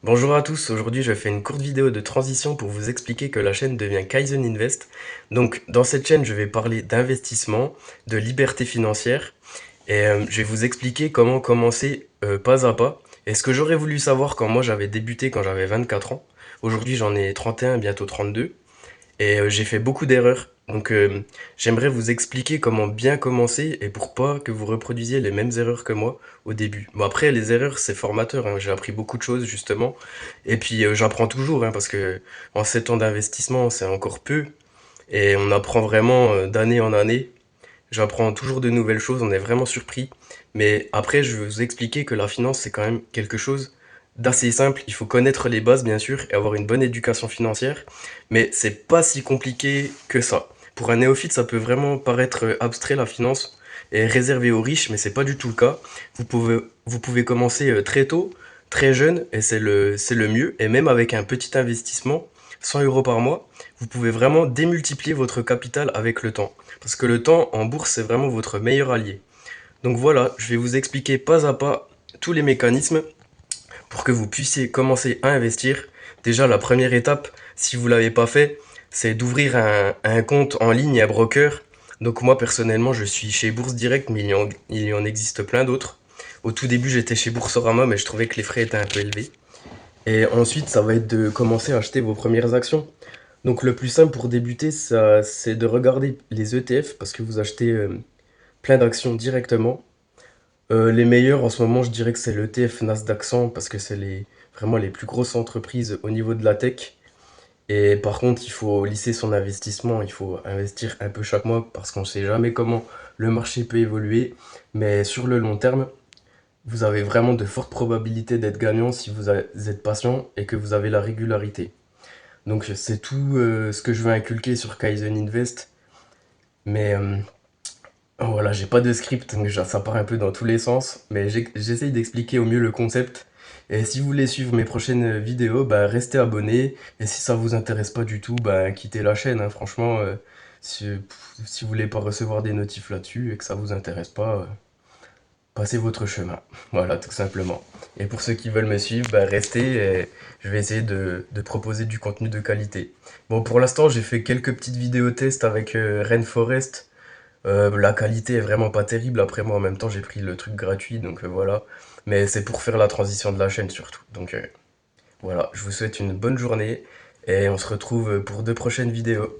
Bonjour à tous, aujourd'hui je fais une courte vidéo de transition pour vous expliquer que la chaîne devient Kaizen Invest. Donc dans cette chaîne je vais parler d'investissement, de liberté financière et je vais vous expliquer comment commencer pas à pas. Et ce que j'aurais voulu savoir quand moi j'avais débuté quand j'avais 24 ans, aujourd'hui j'en ai 31, bientôt 32. Et j'ai fait beaucoup d'erreurs. Donc j'aimerais vous expliquer comment bien commencer et pour pas que vous reproduisiez les mêmes erreurs que moi au début. Bon après les erreurs c'est formateur, hein. J'ai appris beaucoup de choses justement. Et puis j'apprends toujours hein, parce que en 7 ans d'investissement c'est encore peu. Et on apprend vraiment d'année en année. J'apprends toujours de nouvelles choses, on est vraiment surpris. Mais après, je vais vous expliquer que la finance, c'est quand même quelque chose d'assez simple. Il faut connaître les bases, bien sûr, et avoir une bonne éducation financière. Mais c'est pas si compliqué que ça. Pour un néophyte, ça peut vraiment paraître abstrait, la finance, et réservé aux riches, mais c'est pas du tout le cas. Vous pouvez commencer très tôt, très jeune, et c'est le mieux. Et même avec un petit investissement, 100 euros par mois, vous pouvez vraiment démultiplier votre capital avec le temps. Parce que le temps en bourse, c'est vraiment votre meilleur allié. Donc voilà, je vais vous expliquer pas à pas tous les mécanismes pour que vous puissiez commencer à investir. Déjà, la première étape, si vous ne l'avez pas fait, c'est d'ouvrir un compte en ligne, un broker. Donc moi, personnellement, je suis chez Bourse Direct, mais il y en existe plein d'autres. Au tout début, j'étais chez Boursorama, mais je trouvais que les frais étaient un peu élevés. Et ensuite, ça va être de commencer à acheter vos premières actions. Donc le plus simple pour débuter, ça, c'est de regarder les ETF parce que vous achetez plein d'actions directement. Les meilleurs en ce moment, je dirais que c'est l'ETF Nasdaq 100 parce que c'est vraiment les plus grosses entreprises au niveau de la tech. Et par contre, il faut lisser son investissement, il faut investir un peu chaque mois parce qu'on ne sait jamais comment le marché peut évoluer. Mais sur le long terme, vous avez vraiment de fortes probabilités d'être gagnant si vous êtes patient et que vous avez la régularité. Donc c'est tout ce que je veux inculquer sur Kaizen Invest. Mais voilà, j'ai pas de script, donc ça part un peu dans tous les sens. Mais j'essaye d'expliquer au mieux le concept. Et si vous voulez suivre mes prochaines vidéos, bah, restez abonnés. Et si ça vous intéresse pas du tout, bah, quittez la chaîne, hein. Franchement, si vous voulez pas recevoir des notifs là-dessus et que ça vous intéresse pas, passez votre chemin. Voilà, tout simplement. Et pour ceux qui veulent me suivre, bah, restez et je vais essayer de proposer du contenu de qualité. Bon, pour l'instant, j'ai fait quelques petites vidéos tests avec Rainforest. La qualité est vraiment pas terrible. Après, moi, en même temps, j'ai pris le truc gratuit, donc voilà. Mais c'est pour faire la transition de la chaîne surtout. Donc voilà, je vous souhaite une bonne journée et on se retrouve pour de prochaines vidéos.